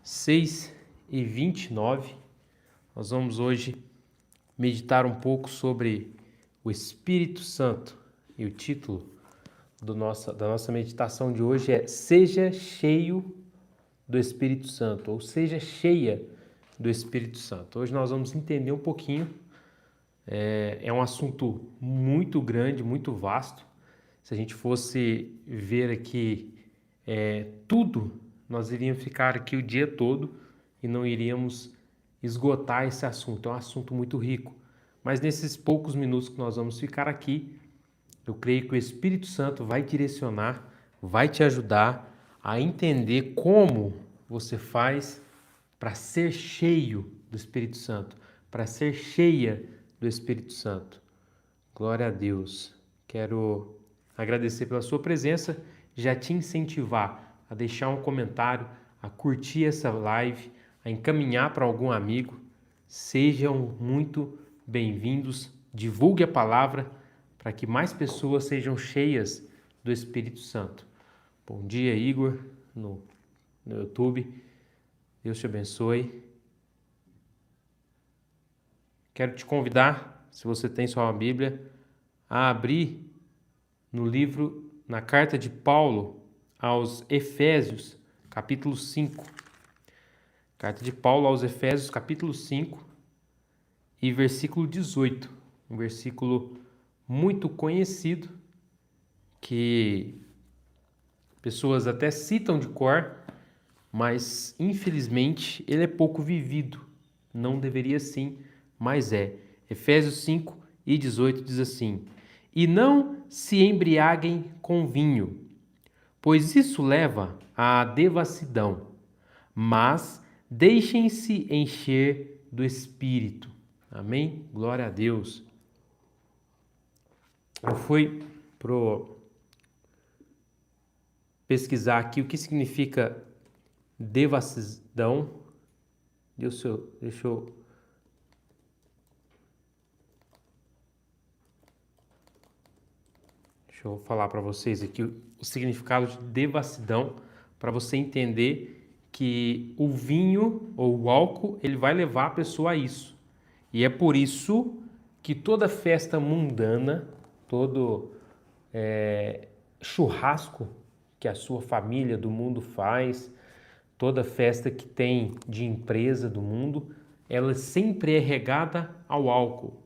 6:29, nós vamos hoje meditar um pouco sobre o Espírito Santo. E o título da nossa meditação de hoje é Seja cheio do Espírito Santo, ou seja cheia do Espírito Santo. Hoje nós vamos entender um pouquinho, é um assunto muito grande, muito vasto. Se a gente fosse ver aqui tudo, nós iríamos ficar aqui o dia todo e não iríamos esgotar esse assunto. É um assunto muito rico. Mas nesses poucos minutos que nós vamos ficar aqui, eu creio que o Espírito Santo vai direcionar, vai te ajudar a entender como você faz para ser cheio do Espírito Santo, para ser cheia do Espírito Santo. Glória a Deus. Quero agradecer pela sua presença, já te incentivar a deixar um comentário, a curtir essa live, a encaminhar para algum amigo. Sejam muito bem-vindos, divulgue a palavra para que mais pessoas sejam cheias do Espírito Santo. Bom dia, Igor, no YouTube. Deus te abençoe. Quero te convidar, se você tem sua Bíblia, a abrir no livro, na carta de Paulo aos Efésios, capítulo 5. Carta de Paulo aos Efésios, capítulo 5 e versículo 18. Um versículo muito conhecido, que pessoas até citam de cor, mas infelizmente ele é pouco vivido. Não deveria sim, mas é. Efésios 5 e 18 diz assim: E não se embriaguem com vinho, pois isso leva à devassidão, mas deixem-se encher do Espírito. Amém? Glória a Deus. Eu fui pesquisar aqui o que significa devassidão. Deixa eu falar para vocês aqui o significado de devassidão, para você entender que o vinho ou o álcool, ele vai levar a pessoa a isso. E é por isso que toda festa mundana, todo churrasco que a sua família do mundo faz, toda festa que tem de empresa do mundo, ela sempre é regada ao álcool.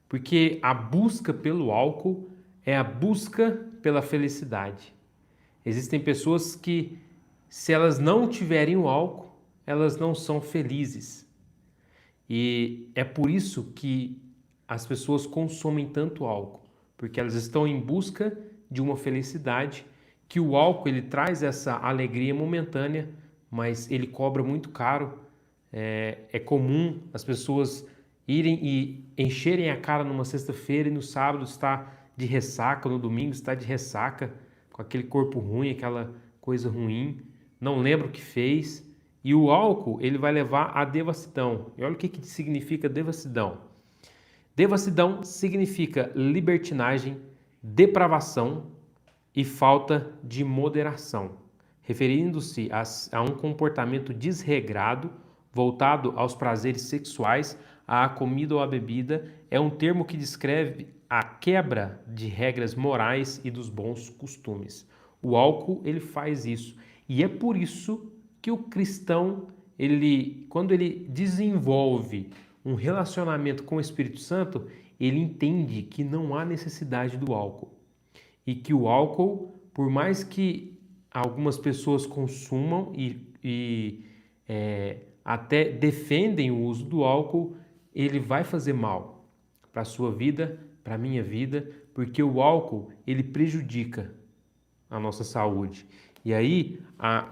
Porque a busca pelo álcool é a busca pela felicidade. Existem pessoas que, se elas não tiverem o álcool, elas não são felizes. E é por isso que as pessoas consomem tanto álcool, porque elas estão em busca de uma felicidade, que o álcool ele traz essa alegria momentânea, mas ele cobra muito caro. É comum as pessoas irem e encherem a cara numa sexta-feira e no sábado está de ressaca, no domingo está de ressaca, com aquele corpo ruim, aquela coisa ruim, não lembra o que fez. E o álcool, ele vai levar à devassidão. E olha o que significa devassidão. Devassidão significa libertinagem, depravação e falta de moderação, referindo-se a um comportamento desregrado, voltado aos prazeres sexuais, à comida ou à bebida. É um termo que descreve a quebra de regras morais e dos bons costumes. O álcool, ele faz isso. E é por isso que o cristão, quando ele desenvolve um relacionamento com o Espírito Santo, ele entende que não há necessidade do álcool. E que o álcool, por mais que algumas pessoas consumam e até defendem o uso do álcool, ele vai fazer mal para a sua vida, para a minha vida, porque o álcool, ele prejudica a nossa saúde. E aí,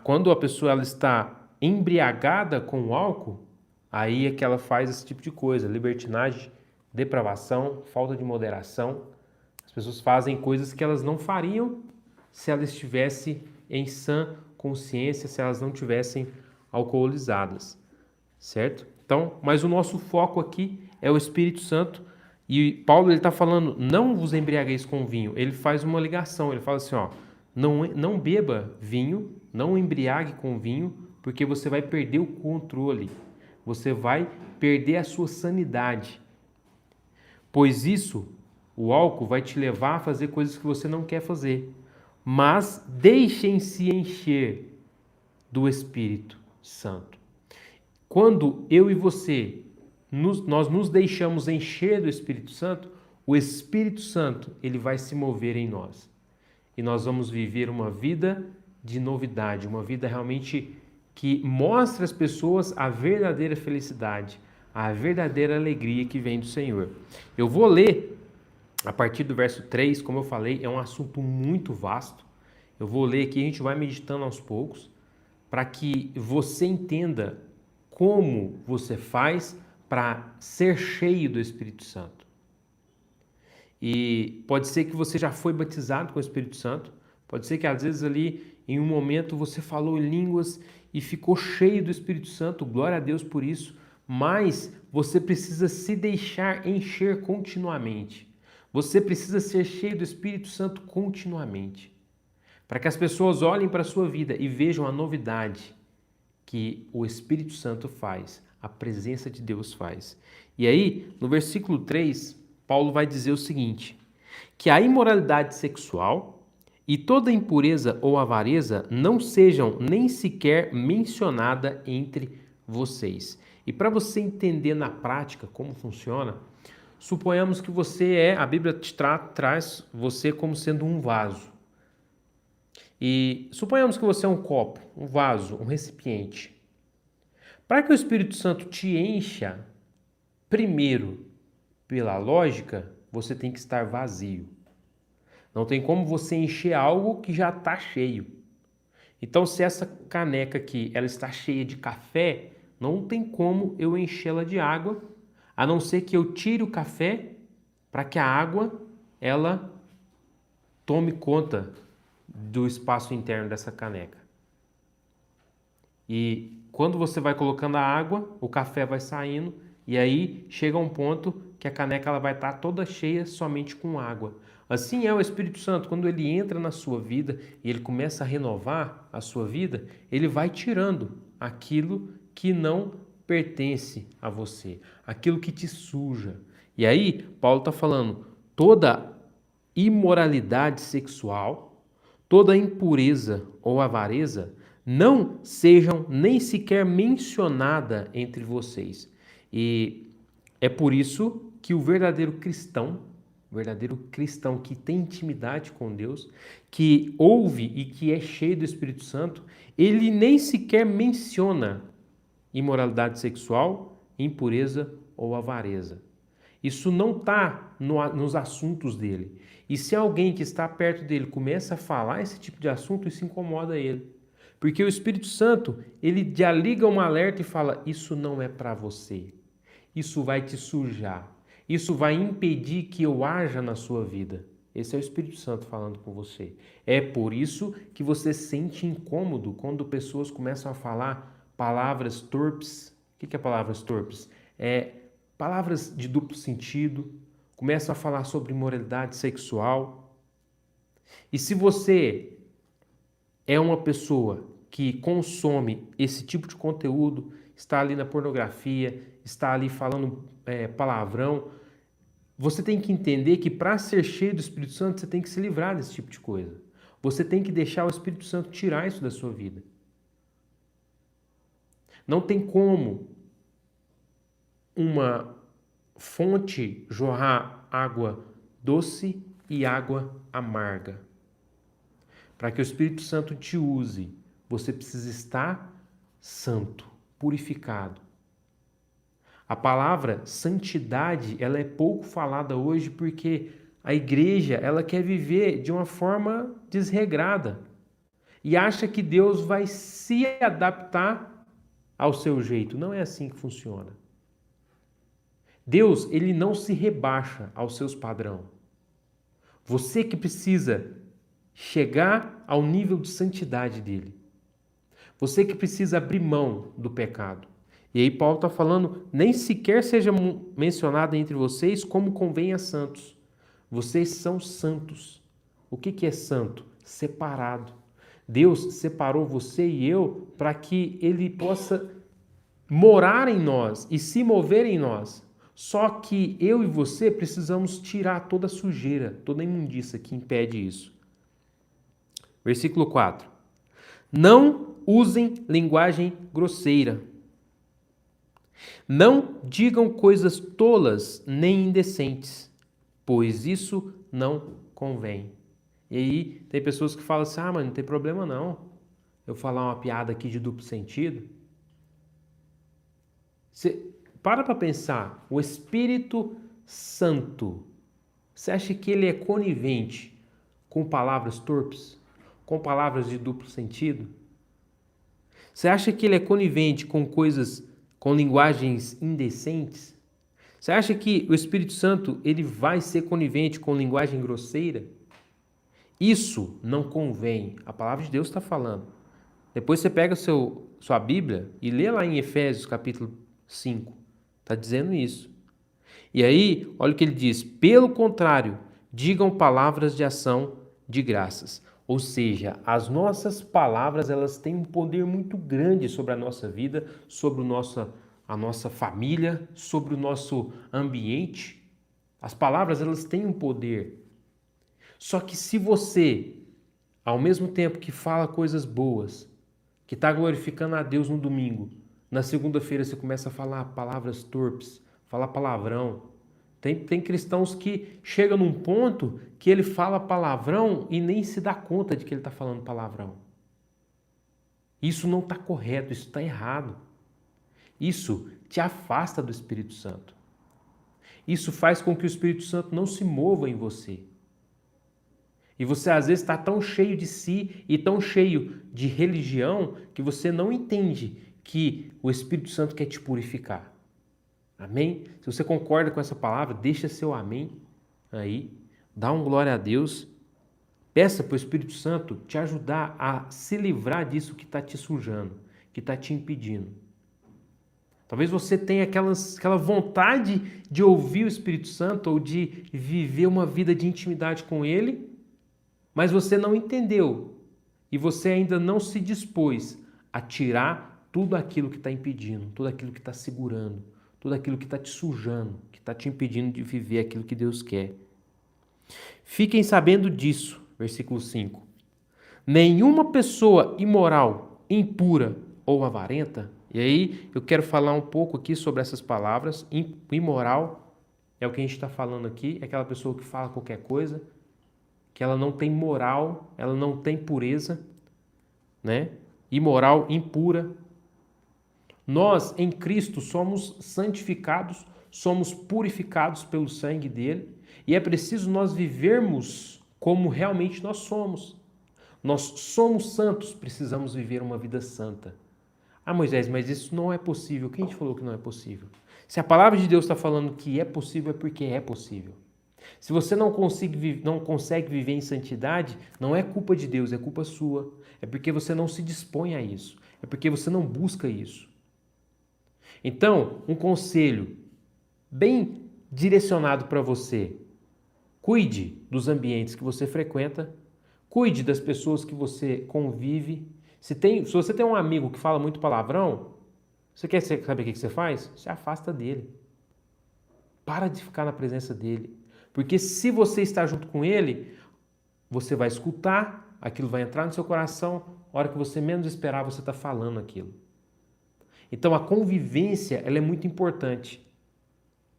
quando a pessoa ela está embriagada com o álcool, aí é que ela faz esse tipo de coisa, libertinagem, depravação, falta de moderação. As pessoas fazem coisas que elas não fariam se elas estivessem em sã consciência, se elas não tivessem alcoolizadas, certo? Então, mas o nosso foco aqui é o Espírito Santo. E Paulo está falando, não vos embriagueis com vinho. Ele faz uma ligação, ele fala assim, ó, não beba vinho, não embriague com vinho, porque você vai perder o controle, você vai perder a sua sanidade. Pois isso, o álcool vai te levar a fazer coisas que você não quer fazer. Mas deixem-se encher do Espírito Santo. Quando eu e você, nós nos deixamos encher do Espírito Santo, o Espírito Santo ele vai se mover em nós. E nós vamos viver uma vida de novidade, uma vida realmente que mostra às pessoas a verdadeira felicidade, a verdadeira alegria que vem do Senhor. Eu vou ler a partir do verso 3, como eu falei, é um assunto muito vasto. Eu vou ler aqui, a gente vai meditando aos poucos, para que você entenda como você faz para ser cheio do Espírito Santo. E pode ser que você já foi batizado com o Espírito Santo, pode ser que às vezes ali em um momento você falou em línguas e ficou cheio do Espírito Santo, glória a Deus por isso, mas você precisa se deixar encher continuamente. Você precisa ser cheio do Espírito Santo continuamente, para que as pessoas olhem para a sua vida e vejam a novidade que o Espírito Santo faz, a presença de Deus faz. E aí, no versículo 3, Paulo vai dizer o seguinte, que a imoralidade sexual e toda impureza ou avareza não sejam nem sequer mencionada entre vocês. E para você entender na prática como funciona, suponhamos que a Bíblia traz você como sendo um vaso. E suponhamos que você é um copo, um vaso, um recipiente. Para que o Espírito Santo te encha, primeiro, pela lógica, você tem que estar vazio. Não tem como você encher algo que já está cheio. Então, se essa caneca aqui ela está cheia de café, não tem como eu enchê-la de água, a não ser que eu tire o café para que a água ela tome conta do espaço interno dessa caneca. E quando você vai colocando a água, o café vai saindo e aí chega um ponto que a caneca ela vai estar toda cheia somente com água. Assim é o Espírito Santo, quando ele entra na sua vida e ele começa a renovar a sua vida, ele vai tirando aquilo que não pertence a você, aquilo que te suja. E aí, Paulo está falando, toda imoralidade sexual, toda impureza ou avareza não sejam nem sequer mencionada entre vocês. E é por isso que o verdadeiro cristão que tem intimidade com Deus, que ouve e que é cheio do Espírito Santo, ele nem sequer menciona imoralidade sexual, impureza ou avareza. Isso não está nos assuntos dele. E se alguém que está perto dele começa a falar esse tipo de assunto, isso incomoda ele. Porque o Espírito Santo, ele já liga um alerta e fala, isso não é para você. Isso vai te sujar. Isso vai impedir que eu haja na sua vida. Esse é o Espírito Santo falando com você. É por isso que você sente incômodo quando pessoas começam a falar palavras torpes. O que é palavras torpes? É palavras de duplo sentido, começam a falar sobre imoralidade sexual. E se você é uma pessoa que consome esse tipo de conteúdo, está ali na pornografia, está ali falando palavrão, você tem que entender que para ser cheio do Espírito Santo, você tem que se livrar desse tipo de coisa. Você tem que deixar o Espírito Santo tirar isso da sua vida. Não tem como uma fonte jorrar água doce e água amarga. Para que o Espírito Santo te use, você precisa estar santo, purificado. A palavra santidade, ela é pouco falada hoje porque a igreja, ela quer viver de uma forma desregrada e acha que Deus vai se adaptar ao seu jeito. Não é assim que funciona. Deus, ele não se rebaixa aos seus padrões. Você que precisa chegar ao nível de santidade dele. Você que precisa abrir mão do pecado. E aí Paulo está falando, nem sequer seja mencionado entre vocês como convém a santos. Vocês são santos. O que é santo? Separado. Deus separou você e eu para que Ele possa morar em nós e se mover em nós. Só que eu e você precisamos tirar toda a sujeira, toda a imundícia que impede isso. Versículo 4. Não usem linguagem grosseira. Não digam coisas tolas nem indecentes, pois isso não convém. E aí tem pessoas que falam assim, mas não tem problema não eu falar uma piada aqui de duplo sentido. Você para pensar, o Espírito Santo, você acha que ele é conivente com palavras torpes? Com palavras de duplo sentido? Você acha que ele é conivente com coisas, com linguagens indecentes? Você acha que o Espírito Santo ele vai ser conivente com linguagem grosseira? Isso não convém. A palavra de Deus está falando. Depois você pega sua Bíblia e lê lá em Efésios capítulo 5. Está dizendo isso. E aí, olha o que ele diz. Pelo contrário, digam palavras de ação de graças. Ou seja, as nossas palavras elas têm um poder muito grande sobre a nossa vida, sobre a nossa família, sobre o nosso ambiente. As palavras elas têm um poder. Só que se você, ao mesmo tempo que fala coisas boas, que está glorificando a Deus no domingo, na segunda-feira você começa a falar palavras torpes, falar palavrão. Tem cristãos que chegam num ponto que ele fala palavrão e nem se dá conta de que ele está falando palavrão. Isso não está correto, isso está errado. Isso te afasta do Espírito Santo. Isso faz com que o Espírito Santo não se mova em você. E você às vezes está tão cheio de si e tão cheio de religião que você não entende que o Espírito Santo quer te purificar. Amém? Se você concorda com essa palavra, deixa seu amém aí, dá um glória a Deus, peça para o Espírito Santo te ajudar a se livrar disso que está te sujando, que está te impedindo. Talvez você tenha aquela vontade de ouvir o Espírito Santo ou de viver uma vida de intimidade com Ele, mas você não entendeu e você ainda não se dispôs a tirar tudo aquilo que está impedindo, tudo aquilo que está segurando, tudo aquilo que está te sujando, que está te impedindo de viver aquilo que Deus quer. Fiquem sabendo disso, versículo 5. Nenhuma pessoa imoral, impura ou avarenta, e aí eu quero falar um pouco aqui sobre essas palavras. Imoral é o que a gente está falando aqui, é aquela pessoa que fala qualquer coisa, que ela não tem moral, ela não tem pureza, né? Imoral, impura. Nós, em Cristo, somos santificados, somos purificados pelo sangue dele, e é preciso nós vivermos como realmente nós somos. Nós somos santos, precisamos viver uma vida santa. Ah, Moisés, mas isso não é possível. Quem te falou que não é possível? Se a palavra de Deus está falando que é possível, é porque é possível. Se você não consegue viver em santidade, não é culpa de Deus, é culpa sua. É porque você não se dispõe a isso. É porque você não busca isso. Então, um conselho bem direcionado para você. Cuide dos ambientes que você frequenta. Cuide das pessoas que você convive. Se você tem um amigo que fala muito palavrão, você quer saber o que você faz? Se afasta dele. Para de ficar na presença dele. Porque se você está junto com ele, você vai escutar, aquilo vai entrar no seu coração, a hora que você menos esperar, você está falando aquilo. Então a convivência ela é muito importante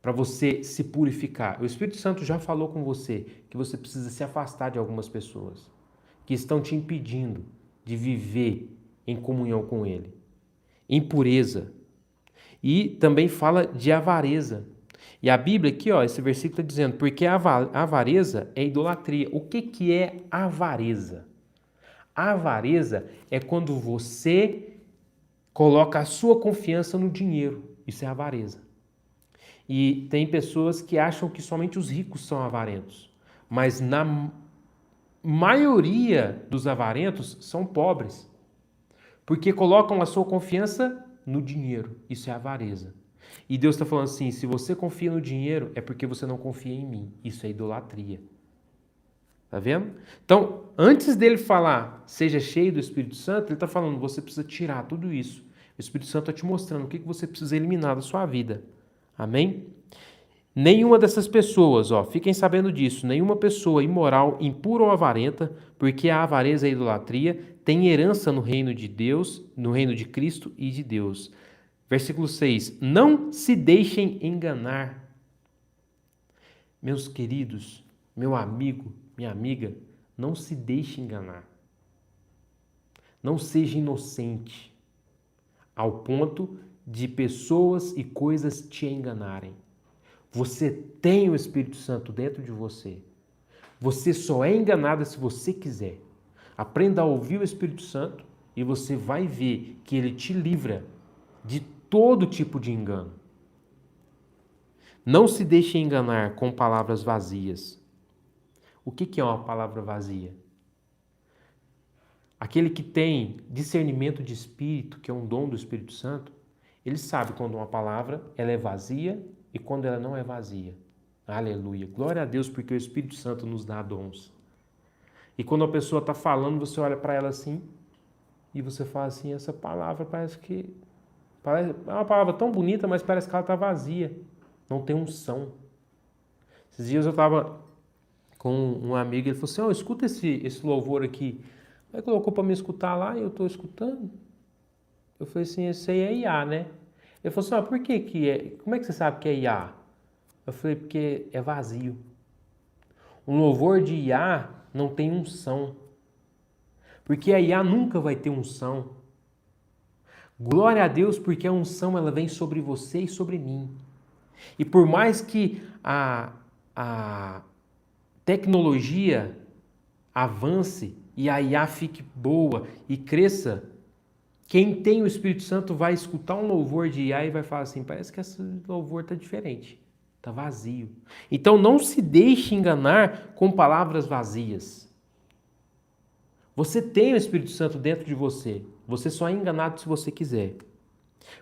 para você se purificar. O Espírito Santo já falou com você que você precisa se afastar de algumas pessoas que estão te impedindo de viver em comunhão com Ele. Impureza. E também fala de avareza. E a Bíblia aqui, esse versículo está dizendo, porque a avareza é idolatria. O que é avareza? A avareza é quando você coloca a sua confiança no dinheiro. Isso é avareza. E tem pessoas que acham que somente os ricos são avarentos. Mas na maioria dos avarentos são pobres. Porque colocam a sua confiança no dinheiro. Isso é avareza. E Deus está falando assim, se você confia no dinheiro, é porque você não confia em mim. Isso é idolatria. Tá vendo? Então, antes dele falar, seja cheio do Espírito Santo, ele está falando, você precisa tirar tudo isso. O Espírito Santo está te mostrando o que você precisa eliminar da sua vida. Amém? Nenhuma dessas pessoas, fiquem sabendo disso, nenhuma pessoa imoral, impura ou avarenta, porque a avareza e a idolatria têm herança no reino de Deus, no reino de Cristo e de Deus. Versículo 6. Não se deixem enganar. Meus queridos, meu amigo, minha amiga, não se deixe enganar. Não seja inocente ao ponto de pessoas e coisas te enganarem. Você tem o Espírito Santo dentro de você. Você só é enganado se você quiser. Aprenda a ouvir o Espírito Santo e você vai ver que ele te livra de todo tipo de engano. Não se deixe enganar com palavras vazias. O que é uma palavra vazia? Aquele que tem discernimento de espírito, que é um dom do Espírito Santo, ele sabe quando uma palavra ela é vazia e quando ela não é vazia. Aleluia. Glória a Deus, porque o Espírito Santo nos dá dons. E quando a pessoa está falando, você olha para ela assim e você fala assim, essa palavra é uma palavra tão bonita, mas parece que ela está vazia. Não tem unção. Esses dias eu estava com um amigo, ele falou assim, escuta esse louvor aqui. Aí colocou para me escutar lá e eu estou escutando. Eu falei assim, esse aí é IA, né? Ele falou assim, por que que é? Como é que você sabe que é IA? Eu falei, porque é vazio. Um louvor de IA não tem unção. Porque a IA nunca vai ter unção. Glória a Deus, porque a unção ela vem sobre você e sobre mim. E por mais que a tecnologia avance e a IA fique boa e cresça, quem tem o Espírito Santo vai escutar um louvor de IA e vai falar assim, parece que esse louvor está diferente, está vazio. Então não se deixe enganar com palavras vazias. Você tem o Espírito Santo dentro de você, você só é enganado se você quiser.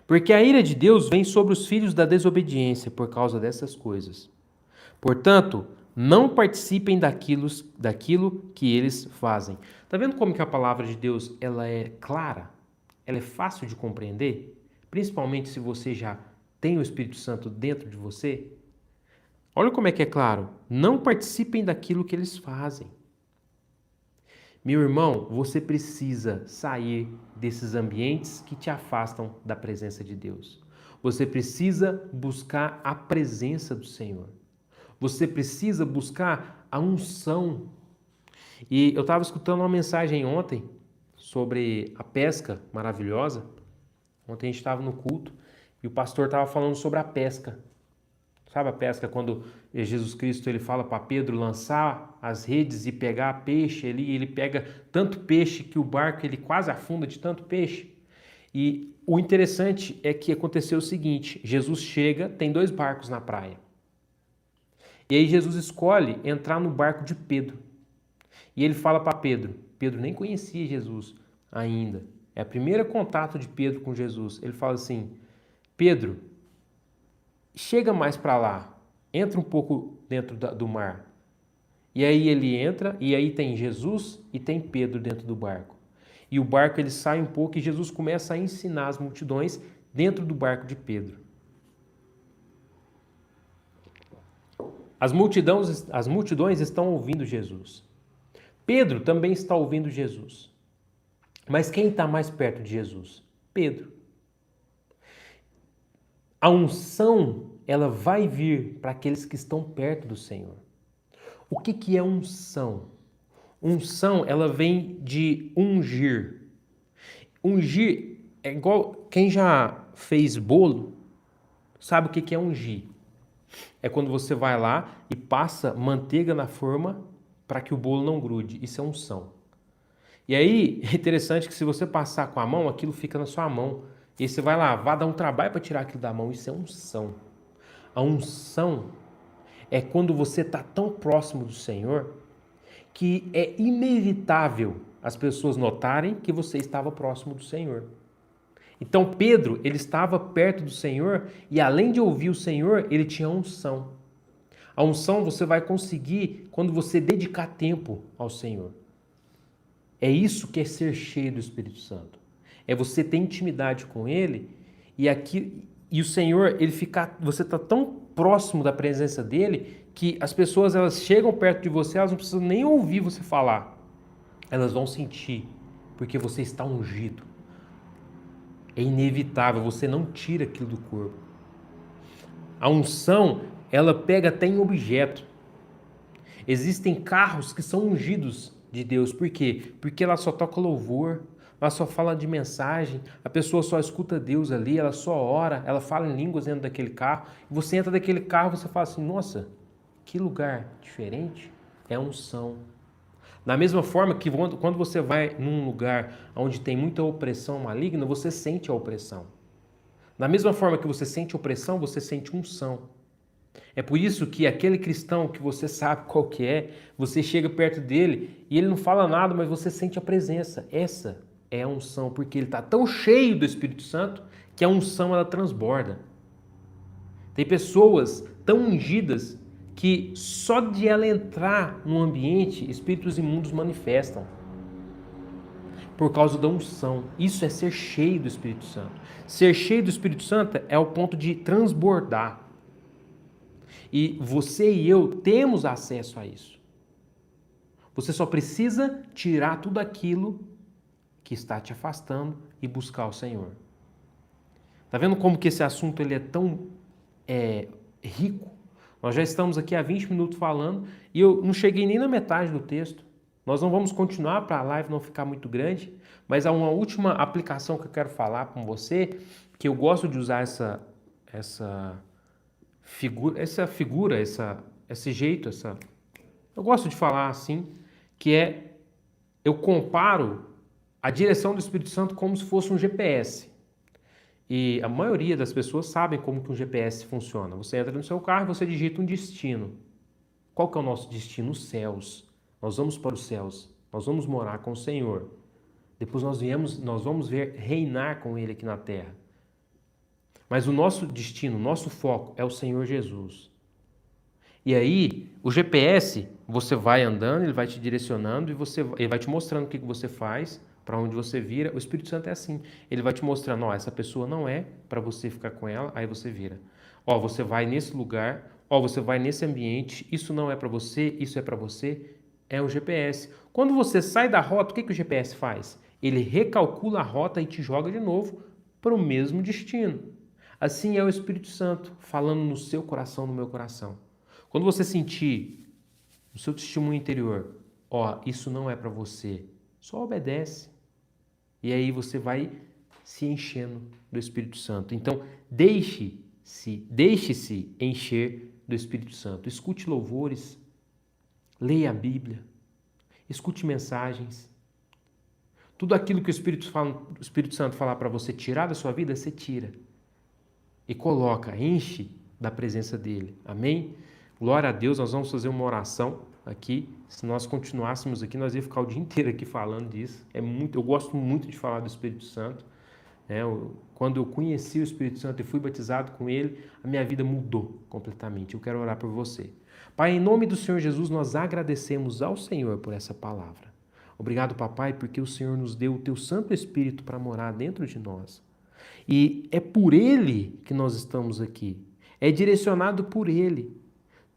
Porque a ira de Deus vem sobre os filhos da desobediência por causa dessas coisas. Portanto, não participem daquilo que eles fazem. Está vendo como que a palavra de Deus ela é clara? Ela é fácil de compreender? Principalmente se você já tem o Espírito Santo dentro de você? Olha como é que é claro. Não participem daquilo que eles fazem. Meu irmão, você precisa sair desses ambientes que te afastam da presença de Deus. Você precisa buscar a presença do Senhor. Você precisa buscar a unção. E eu estava escutando uma mensagem ontem sobre a pesca maravilhosa. Ontem a gente estava no culto e o pastor estava falando sobre a pesca. Sabe a pesca quando Jesus Cristo ele fala para Pedro lançar as redes e pegar peixe ali, ele pega tanto peixe que o barco ele quase afunda de tanto peixe. E o interessante é que aconteceu o seguinte, Jesus chega, tem 2 barcos na praia. E aí Jesus escolhe entrar no barco de Pedro. E ele fala para Pedro, Pedro nem conhecia Jesus ainda. É o primeiro contato de Pedro com Jesus. Ele fala assim, Pedro, chega mais para lá, entra um pouco dentro do mar. E aí ele entra, e aí tem Jesus e tem Pedro dentro do barco. E o barco ele sai um pouco e Jesus começa a ensinar as multidões dentro do barco de Pedro. As multidões estão ouvindo Jesus. Pedro também está ouvindo Jesus. Mas quem está mais perto de Jesus? Pedro. A unção, ela vai vir para aqueles que estão perto do Senhor. O que é unção? Unção, ela vem de ungir. Ungir é igual quem já fez bolo, sabe o que é ungir? É quando você vai lá e passa manteiga na forma para que o bolo não grude. Isso é unção. E aí, é interessante que se você passar com a mão, aquilo fica na sua mão. E aí você vai lá, vai dar um trabalho para tirar aquilo da mão. Isso é unção. A unção é quando você está tão próximo do Senhor que é inevitável as pessoas notarem que você estava próximo do Senhor. Então Pedro, ele estava perto do Senhor e além de ouvir o Senhor, ele tinha unção. A unção você vai conseguir quando você dedicar tempo ao Senhor. É isso que é ser cheio do Espírito Santo. É você ter intimidade com Ele e o Senhor, você está tão próximo da presença dele que as pessoas elas chegam perto de você, elas não precisam nem ouvir você falar. Elas vão sentir, porque você está ungido. É inevitável, você não tira aquilo do corpo. A unção, ela pega até em objeto. Existem carros que são ungidos de Deus. Por quê? Porque ela só toca louvor, ela só fala de mensagem, a pessoa só escuta Deus ali, ela só ora, ela fala em línguas dentro daquele carro. E você entra daquele carro e você fala assim, nossa, que lugar diferente. É unção. Da mesma forma que quando você vai num lugar onde tem muita opressão maligna, você sente a opressão. Da mesma forma que você sente opressão, você sente unção. É por isso que aquele cristão que você sabe qual que é, você chega perto dele e ele não fala nada, mas você sente a presença. Essa é a unção, porque ele está tão cheio do Espírito Santo que a unção ela transborda. Tem pessoas tão ungidas que só de ela entrar no ambiente, espíritos imundos manifestam. Por causa da unção. Isso é ser cheio do Espírito Santo. Ser cheio do Espírito Santo é o ponto de transbordar. E você e eu temos acesso a isso. Você só precisa tirar tudo aquilo que está te afastando e buscar o Senhor. Tá vendo como que esse assunto ele é tão rico? Nós já estamos aqui há 20 minutos falando e eu não cheguei nem na metade do texto. Nós não vamos continuar para a live não ficar muito grande, mas há uma última aplicação que eu quero falar com você, que eu gosto de usar esse jeito, eu gosto de falar assim, que eu comparo a direção do Espírito Santo como se fosse um GPS. E a maioria das pessoas sabem como que um GPS funciona. Você entra no seu carro e você digita um destino. Qual que é o nosso destino? Os céus. Nós vamos para os céus. Nós vamos morar com o Senhor. Depois nós vamos reinar com Ele aqui na terra. Mas o nosso destino, o nosso foco é o Senhor Jesus. E aí, o GPS, você vai andando, ele vai te direcionando e ele vai te mostrando o que você faz, para onde você vira. O Espírito Santo é assim. Ele vai te mostrando, ó, essa pessoa não é para você ficar com ela, aí você vira. Ó, você vai nesse lugar, ó, você vai nesse ambiente, isso não é para você, isso é para você. É o GPS. Quando você sai da rota, o que o GPS faz? Ele recalcula a rota e te joga de novo para o mesmo destino. Assim é o Espírito Santo falando no seu coração, no meu coração. Quando você sentir no seu testemunho interior, ó, isso não é para você, só obedece. E aí você vai se enchendo do Espírito Santo. Então, deixe-se encher do Espírito Santo. Escute louvores, leia a Bíblia, escute mensagens. Tudo aquilo que o Espírito Santo falar para você tirar da sua vida, você tira. E coloca, enche da presença dele. Amém? Glória a Deus, nós vamos fazer uma oração aqui. Se nós continuássemos aqui, nós ia ficar o dia inteiro aqui falando disso. Eu gosto muito de falar do Espírito Santo. Quando eu conheci o Espírito Santo e fui batizado com ele, a minha vida mudou completamente. Eu quero orar por você. Pai, em nome do Senhor Jesus, nós agradecemos ao Senhor por essa palavra. Obrigado, papai, porque o Senhor nos deu o teu Santo Espírito para morar dentro de nós. E é por ele que nós estamos aqui. É direcionado por ele.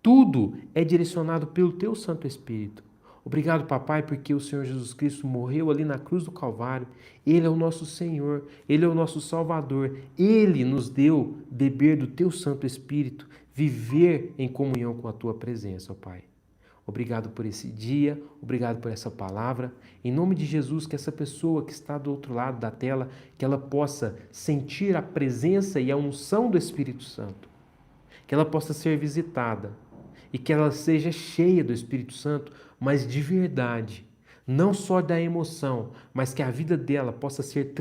Tudo é direcionado pelo teu Santo Espírito. Obrigado, papai, porque o Senhor Jesus Cristo morreu ali na cruz do Calvário. Ele é o nosso Senhor, ele é o nosso Salvador. Ele nos deu beber do teu Santo Espírito, viver em comunhão com a tua presença, ó Pai. Obrigado por esse dia, obrigado por essa palavra. Em nome de Jesus, que essa pessoa que está do outro lado da tela, que ela possa sentir a presença e a unção do Espírito Santo. Que ela possa ser visitada e que ela seja cheia do Espírito Santo, mas de verdade. Não só da emoção, mas que a vida dela possa ser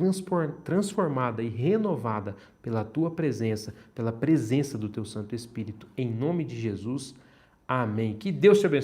transformada e renovada pela tua presença, pela presença do teu Santo Espírito. Em nome de Jesus, amém. Que Deus te abençoe.